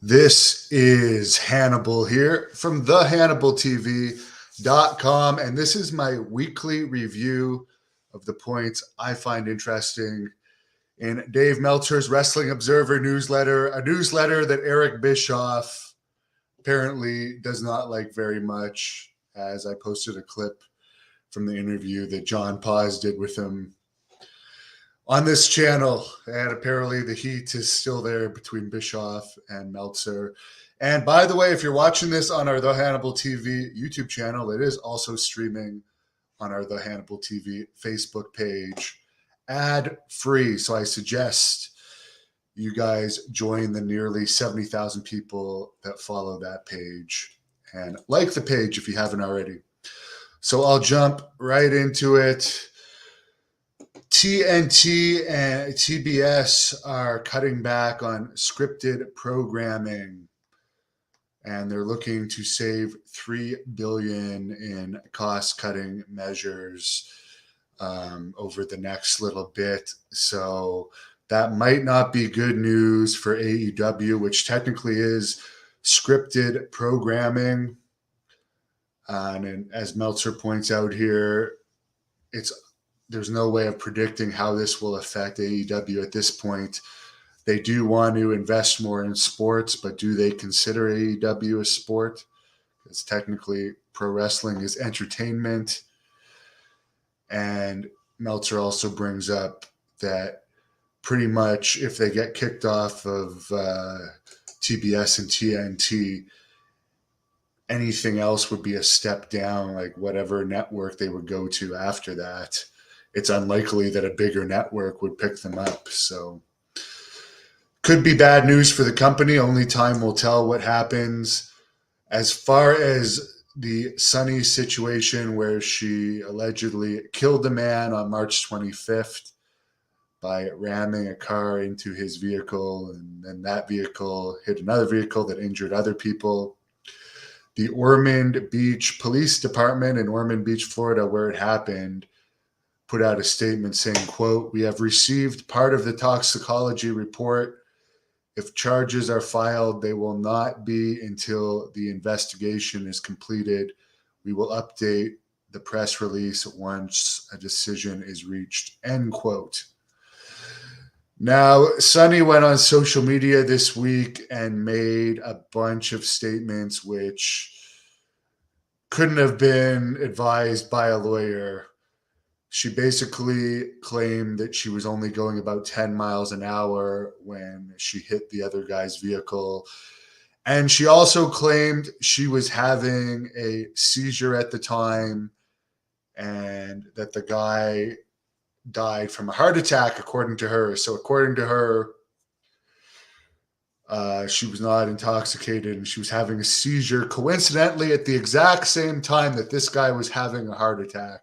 This is Hannibal here from thehannibaltv.com, and this is my weekly review of the points I find interesting in Dave Meltzer's Wrestling Observer newsletter, a newsletter that Eric Bischoff apparently does not like very much, as I posted a clip from the interview that John Paz did with him on this channel, and apparently the heat is still there between Bischoff and Meltzer. And by the way, if you're watching this on our The Hannibal TV YouTube channel, it is also streaming on our The Hannibal TV Facebook page, ad-free. So I suggest you guys join the nearly 70,000 people that follow that page and like the page if you haven't already. So I'll jump right into it. TNT and TBS are cutting back on scripted programming, and they're looking to save $3 billion in cost-cutting measures over the next little bit. So that might not be good news for AEW, which technically is scripted programming. And as Meltzer points out here, there's no way of predicting how this will affect AEW at this point. They do want to invest more in sports, but do they consider AEW a sport? Because technically pro wrestling is entertainment. And Meltzer also brings up that pretty much if they get kicked off of TBS and TNT, anything else would be a step down, like whatever network they would go to after that. It's unlikely that a bigger network would pick them up. So could be bad news for the company. Only time will tell what happens. As far as the Sunny situation where she allegedly killed a man on March 25th by ramming a car into his vehicle, and then that vehicle hit another vehicle that injured other people. The Ormond Beach Police Department in Ormond Beach, Florida, where it happened, put out a statement saying, quote, "We have received part of the toxicology report. If charges are filed, they will not be until the investigation is completed. We will update the press release once a decision is reached," end quote. Now, Sunny went on social media this week and made a bunch of statements which couldn't have been advised by a lawyer. She basically claimed that she was only going about 10 miles an hour when she hit the other guy's vehicle. And she also claimed she was having a seizure at the time and that the guy died from a heart attack, according to her. So according to her, she was not intoxicated and she was having a seizure, coincidentally, at the exact same time that this guy was having a heart attack.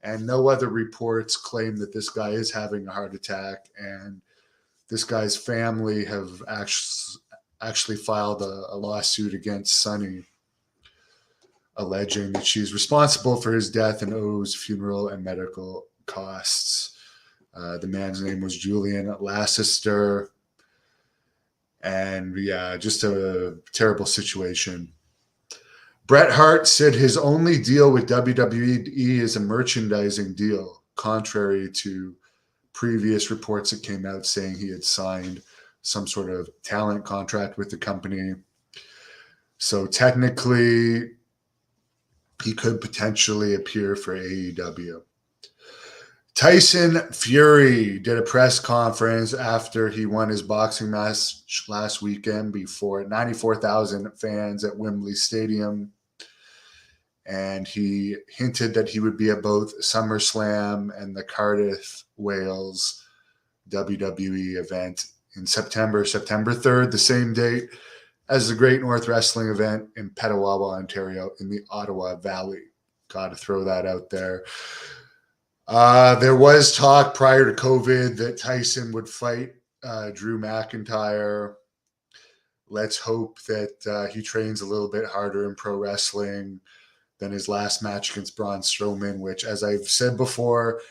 And no other reports claim that this guy is having a heart attack. And this guy's family have actually filed a lawsuit against Sunny, alleging that she's responsible for his death and owes funeral and medical costs. The man's name was Julian Lassiter. And yeah, just a terrible situation. Bret Hart said his only deal with WWE is a merchandising deal, contrary to previous reports that came out saying he had signed some sort of talent contract with the company. So technically, he could potentially appear for AEW. Tyson Fury did a press conference after he won his boxing match last weekend before 94,000 fans at Wembley Stadium. And he hinted that he would be at both SummerSlam and the Cardiff, Wales WWE event in September 3rd, the same date as the Great North Wrestling event in Petawawa, Ontario, in the Ottawa Valley. Got to throw that out there. There was talk prior to COVID that Tyson would fight Drew McIntyre. Let's hope that he trains a little bit harder in pro wrestling than his last match against Braun Strowman, which, as I've said before,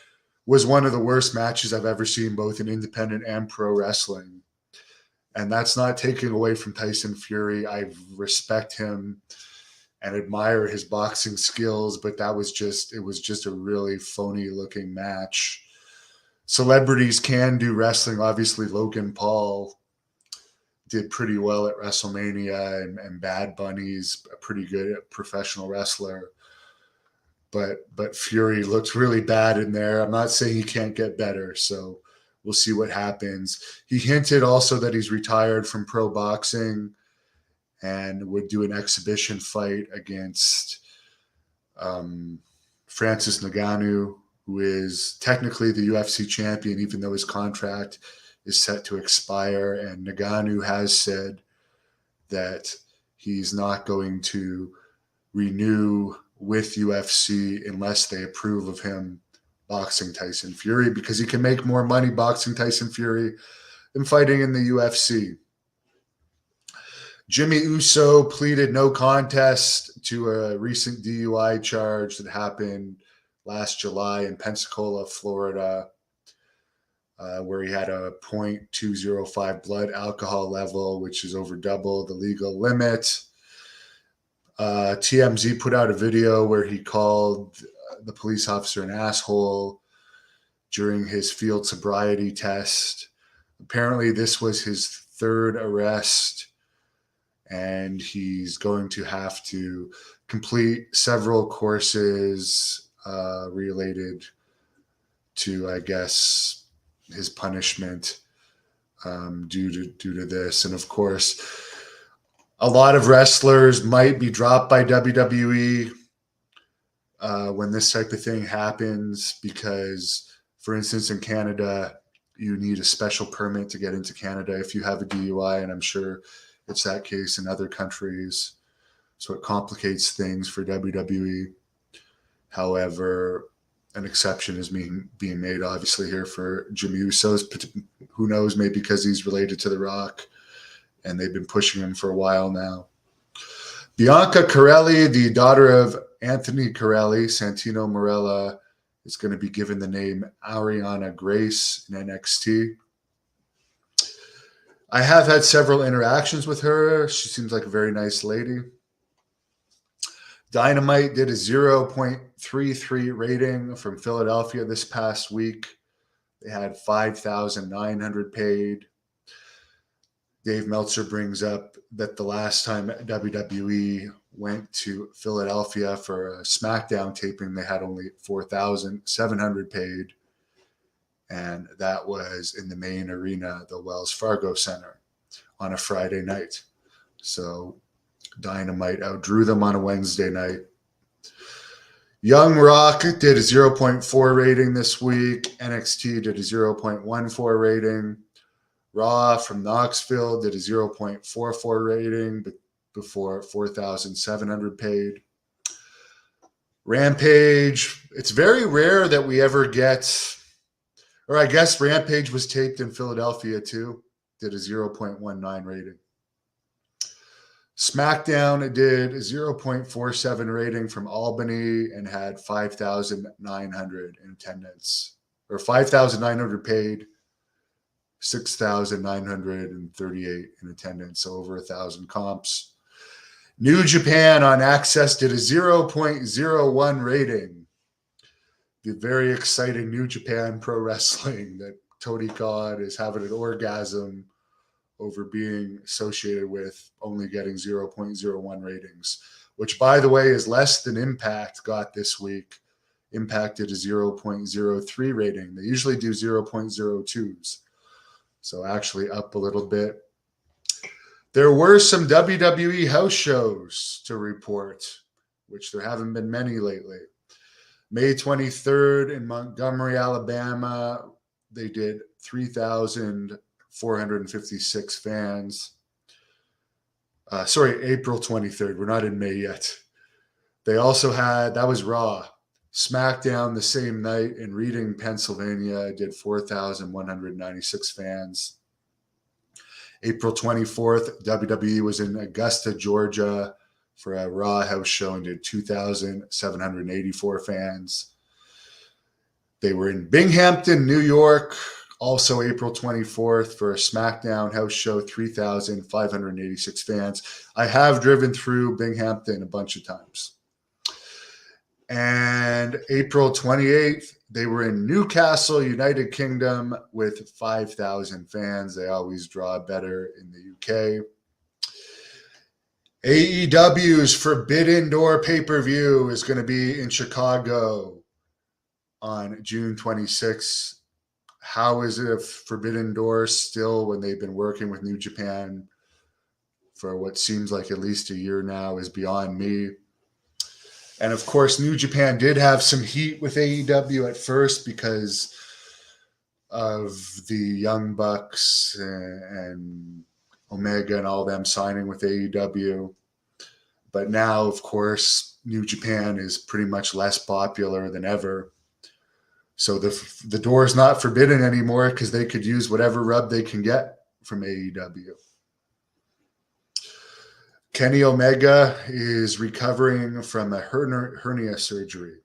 was one of the worst matches I've ever seen, both in independent and pro wrestling. And that's not taking away from Tyson Fury. I respect him and admire his boxing skills, but it was just a really phony looking match. Celebrities can do wrestling. Obviously, Logan Paul did pretty well at WrestleMania, and Bad Bunny's a pretty good professional wrestler. But Fury looked really bad in there. I'm not saying he can't get better, so we'll see what happens. He hinted also that he's retired from pro boxing and would do an exhibition fight against Francis Ngannou, who is technically the UFC champion, even though his contract is set to expire. And Ngannou has said that he's not going to renew with UFC unless they approve of him boxing Tyson Fury, because he can make more money boxing Tyson Fury than fighting in the UFC. Jimmy Uso pleaded no contest to a recent DUI charge that happened last July in Pensacola, Florida, where he had a .205 blood alcohol level, which is over double the legal limit. TMZ put out a video where he called the police officer an asshole during his field sobriety test. Apparently, this was his third arrest, and he's going to have to complete several courses related to, I guess, his punishment due to this. And of course, a lot of wrestlers might be dropped by WWE when this type of thing happens because, for instance, in Canada, you need a special permit to get into Canada if you have a DUI, and I'm sure it's that case in other countries. So it complicates things for WWE. However, an exception is being made, obviously, here for Jimmy Uso. Who knows, maybe because he's related to The Rock, and they've been pushing him for a while now. Bianca Corelli, the daughter of Anthony Corelli, Santino Marella, is going to be given the name Ariana Grace in NXT. I have had several interactions with her. She seems like a very nice lady. Dynamite did a 0.33 rating from Philadelphia this past week. They had 5,900 paid. Dave Meltzer brings up that the last time WWE went to Philadelphia for a SmackDown taping, they had only 4,700 paid. And that was in the main arena, the Wells Fargo Center, on a Friday night. So Dynamite outdrew them on a Wednesday night. Young Rock did a 0.4 rating this week. NXT did a 0.14 rating. Raw from Knoxville did a 0.44 rating, but before 4,700 paid. Rampage, it's very rare that we ever get, or I guess Rampage was taped in Philadelphia too, did a 0.19 rating. SmackDown did a 0.47 rating from Albany and had 5,900 in attendance, or 5,900 paid, 6,938 in attendance, so over 1,000 comps. New Japan on Access did a 0.01 rating. The very exciting New Japan Pro Wrestling that Tony Khan is having an orgasm over being associated with, only getting 0.01 ratings, which, by the way, is less than Impact got this week. Impact did a 0.03 rating. They usually do 0.02s. So actually up a little bit. There were some WWE house shows to report, which there haven't been many lately. May 23rd in Montgomery, Alabama, they did 3,456 fans. April 23rd. We're not in May yet. They also had, that was Raw. SmackDown the same night in Reading, Pennsylvania, did 4,196 fans. April 24th, WWE was in Augusta, Georgia for a Raw house show and did 2,784 fans. They were in Binghamton, New York, Also, April 24th for a SmackDown house show, 3,586 fans. I have driven through Binghamton a bunch of times. And April 28th, they were in Newcastle, United Kingdom, with 5,000 fans. They always draw better in the UK. AEW's Forbidden Door pay-per-view is going to be in Chicago on June 26th. How is it a Forbidden Door still, when they've been working with New Japan for what seems like at least a year now, is beyond me. And of course, New Japan did have some heat with AEW at first because of the Young Bucks and Omega and all them signing with AEW. But now, of course, New Japan is pretty much less popular than ever. So the door is not forbidden anymore because they could use whatever rub they can get from AEW. Kenny Omega is recovering from a hernia surgery.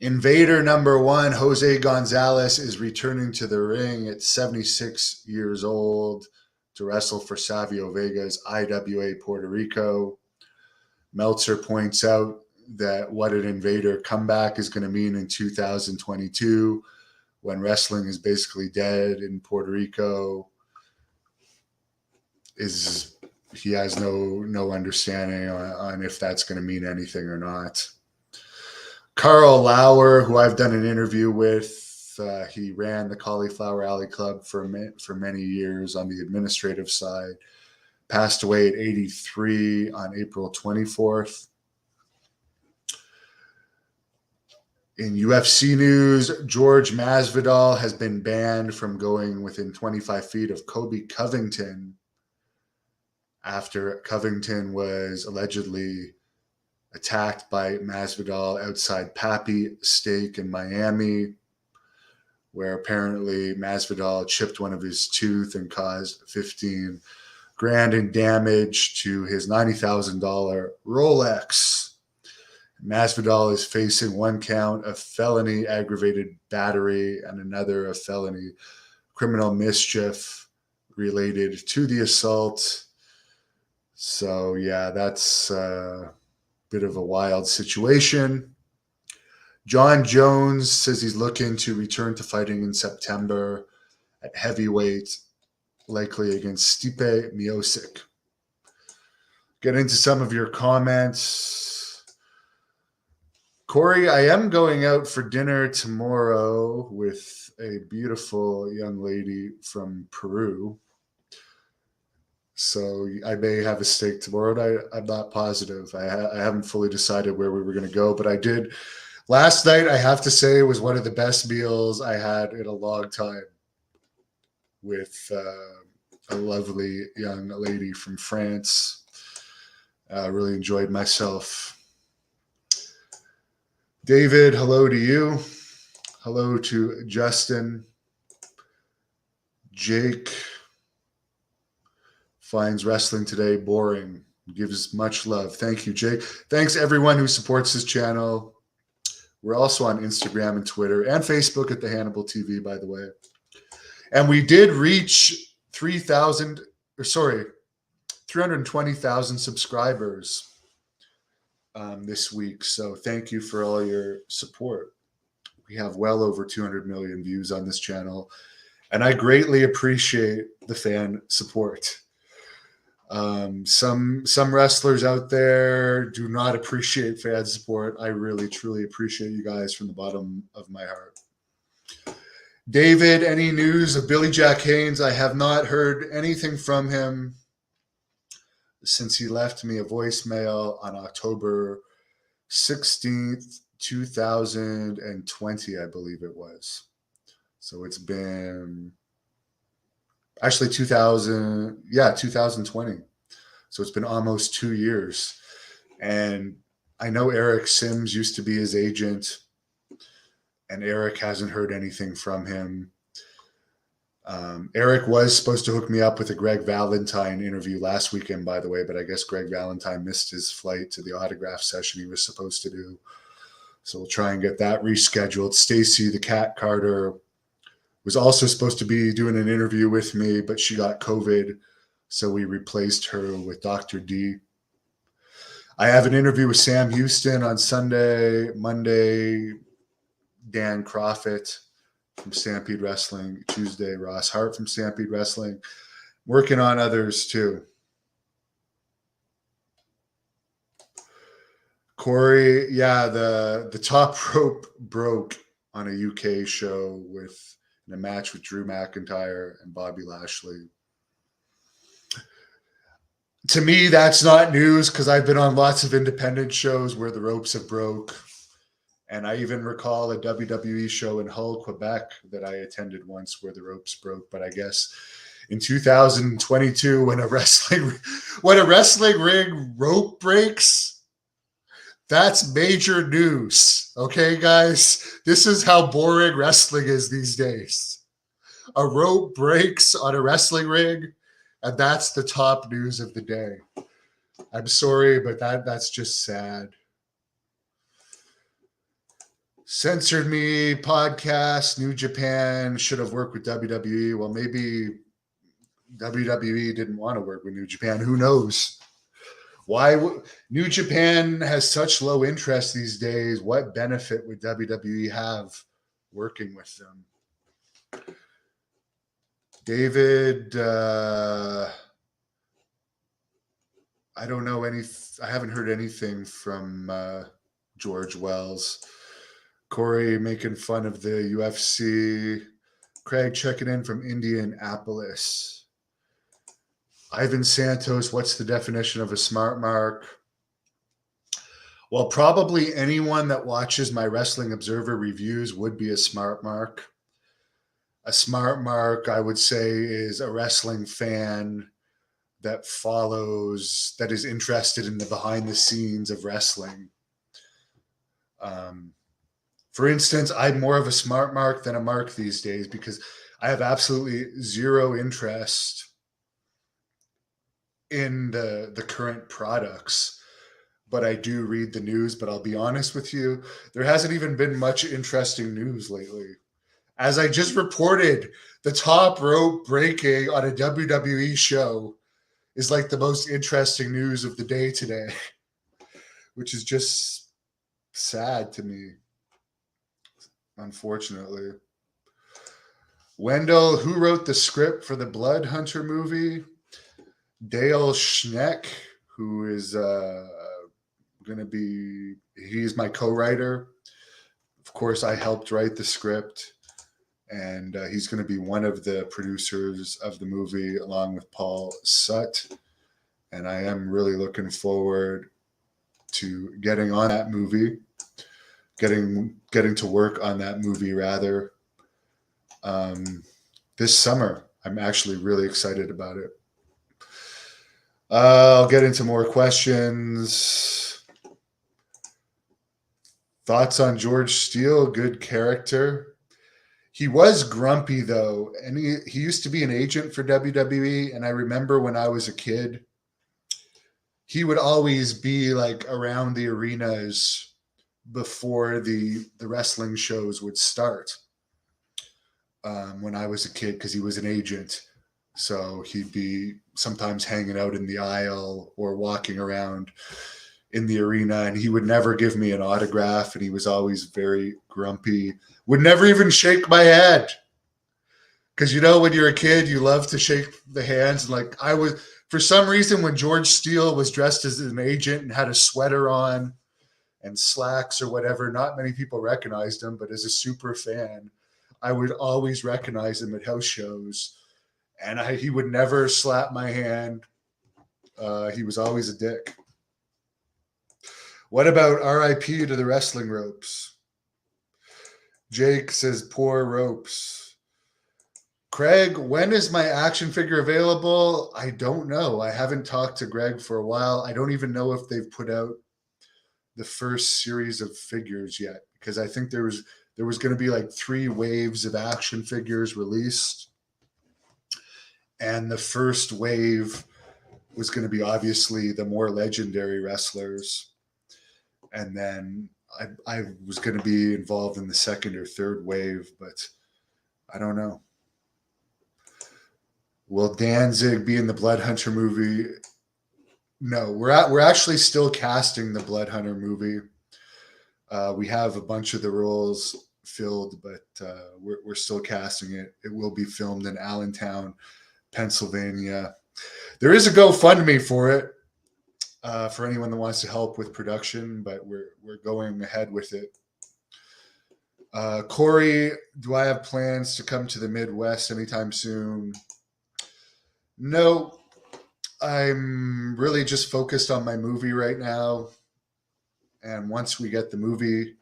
Invader #1, Jose Gonzalez, is returning to the ring at 76 years old to wrestle for Savio Vega's IWA Puerto Rico. Meltzer points out that what an Invader comeback is going to mean in 2022, when wrestling is basically dead in Puerto Rico. He has no understanding on if that's going to mean anything or not. Carl Lauer, who I've done an interview with, he ran the Cauliflower Alley Club for many years on the administrative side, passed away at 83 on April 24th. In UFC news, George Masvidal has been banned from going within 25 feet of Kobe Covington after Covington was allegedly attacked by Masvidal outside Pappy Steak in Miami, where apparently Masvidal chipped one of his teeth and caused $15,000 in damage to his $90,000 Rolex. Masvidal is facing one count of felony aggravated battery and another of felony criminal mischief related to the assault. So, yeah, that's a bit of a wild situation. John Jones says he's looking to return to fighting in September at heavyweight, likely against Stipe Miocic. Get into some of your comments. Corey, I am going out for dinner tomorrow with a beautiful young lady from Peru. So I may have a steak tomorrow. I'm not positive. I haven't fully decided where we were going to go, but I did. Last night, I have to say, was one of the best meals I had in a long time with a lovely young lady from France. I really enjoyed myself. David, hello to you. Hello to Justin. Jake finds wrestling today boring. Gives much love. Thank you, Jake. Thanks everyone who supports this channel. We're also on Instagram and Twitter and Facebook at the Hannibal TV, by the way. And we did reach 320,000 subscribers this week. So thank you for all your support. We have well over 200 million views on this channel, and I greatly appreciate the fan support. Some wrestlers out there do not appreciate fan support. I really, truly appreciate you guys from the bottom of my heart. David, any news of Billy Jack Haynes? I have not heard anything from him since he left me a voicemail on October 16th, 2020, I believe it was. So it's been actually 2020. So it's been almost 2 years. And I know Eric Sims used to be his agent, and Eric hasn't heard anything from him. Eric was supposed to hook me up with a Greg Valentine interview last weekend, by the way, but I guess Greg Valentine missed his flight to the autograph session he was supposed to do. So we'll try and get that rescheduled. Stacy the Cat Carter was also supposed to be doing an interview with me, but she got COVID, so we replaced her with Dr. D. I have an interview with Sam Houston on Sunday. Monday, Dan Proffitt from Stampede Wrestling. Tuesday, Ross Hart from Stampede Wrestling. Working on others too. Corey, yeah, the top rope broke on a UK show in a match with Drew McIntyre and Bobby Lashley. To me, that's not news because I've been on lots of independent shows where the ropes have broke. And I even recall a WWE show in Hull, Quebec that I attended once where the ropes broke. But I guess in 2022, when a wrestling ring rope breaks, that's major news. Okay, guys? This is how boring wrestling is these days. A rope breaks on a wrestling ring, and that's the top news of the day. I'm sorry, but that's just sad. Censored Me podcast, New Japan should have worked with WWE. Well, maybe WWE didn't want to work with New Japan. Who knows? Why New Japan has such low interest these days? What benefit would WWE have working with them? David, I don't know I haven't heard anything from George Wells. Corey making fun of the UFC. Craig checking in from Indianapolis. Ivan Santos, what's the definition of a smart mark? Well, probably anyone that watches my Wrestling Observer reviews would be a smart mark. A smart mark, I would say, is a wrestling fan that is interested in the behind the scenes of wrestling. For instance, I'm more of a smart mark than a mark these days because I have absolutely zero interest in the current products. But I do read the news, but I'll be honest with you, there hasn't even been much interesting news lately. As I just reported, the top rope breaking on a WWE show is like the most interesting news of the day today, which is just sad to me, unfortunately. Wendell, who wrote the script for the Blood Hunter movie? Dale Schneck, who is he's my co-writer. Of course, I helped write the script, and he's going to be one of the producers of the movie along with Paul Sutt. And I am really looking forward to getting on that movie, getting to work on that movie rather. This summer. I'm actually really excited about it. I'll get into more questions. Thoughts on George Steele? Good character. He was grumpy though, and he used to be an agent for WWE. And I remember when I was a kid, he would always be like around the arenas before the wrestling shows would start. When I was a kid, because he was an agent, so he'd be sometimes hanging out in the aisle or walking around in the arena, and he would never give me an autograph, and he was always very grumpy. Would never even shake my hand. Because, when you're a kid, you love to shake the hands. And like I was, for some reason, when George Steele was dressed as an agent and had a sweater on and slacks or whatever, not many people recognized him, but as a super fan, I would always recognize him at house shows. And he would never slap my hand. He was always a dick. What about RIP to the wrestling ropes? Jake says, poor ropes. Craig, when is my action figure available? I don't know. I haven't talked to Greg for a while. I don't even know if they've put out the first series of figures yet, because I think there was going to be like 3 waves of action figures released. And the first wave was going to be obviously the more legendary wrestlers. And then I was going to be involved in the second or third wave, but I don't know. Will Danzig be in the Blood Hunter movie? No, we're actually still casting the Blood Hunter movie. We have a bunch of the roles filled, but we're still casting it. It will be filmed in Allentown, Pennsylvania. There is a GoFundMe for it for anyone that wants to help with production, but we're going ahead with it. Corey, do I have plans to come to the Midwest anytime soon? No, I'm really just focused on my movie right now. And once we get the movie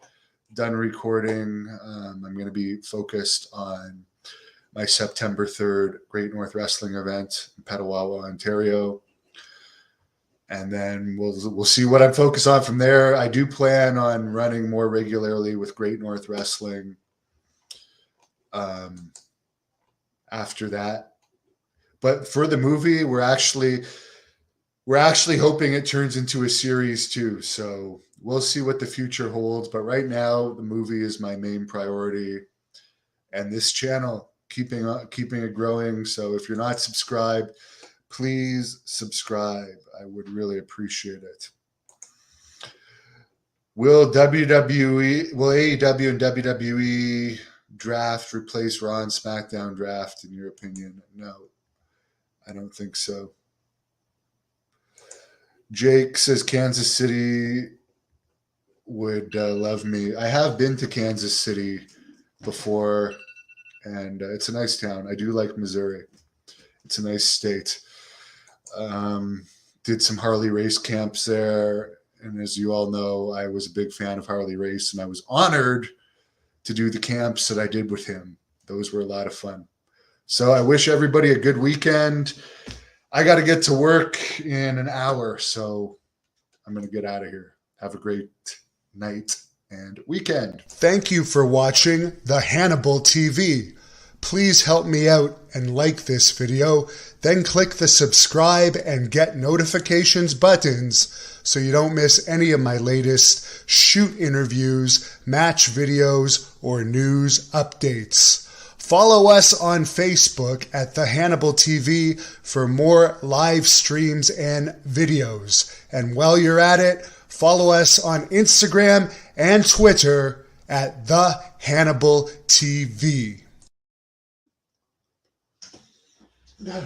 done recording, I'm going to be focused on my September 3rd Great North Wrestling event in Petawawa, Ontario. And then we'll see what I'm focused on from there. I do plan on running more regularly with Great North Wrestling after that. But for the movie, we're actually hoping it turns into a series too. So we'll see what the future holds. But right now, the movie is my main priority, and this channel keeping it growing. So if you're not subscribed, please subscribe. I would really appreciate it. Will AEW and WWE draft replace Raw and SmackDown draft, in your opinion? No, I don't think so. Jake says Kansas City would love me. I have been to Kansas City before, and it's a nice town. I do like Missouri. It's a nice state. Did some Harley race camps there. And as you all know, I was a big fan of Harley Race, and I was honored to do the camps that I did with him. Those were a lot of fun. So I wish everybody a good weekend. I got to get to work in an hour, so I'm going to get out of here. Have a great night and weekend. Thank you for watching the Hannibal TV. Please help me out and like this video, then click the subscribe and get notifications buttons so you don't miss any of my latest shoot interviews, match videos, or news updates. Follow us on Facebook at The Hannibal TV for more live streams and videos. And while you're at it, follow us on Instagram and Twitter at The Hannibal TV. No.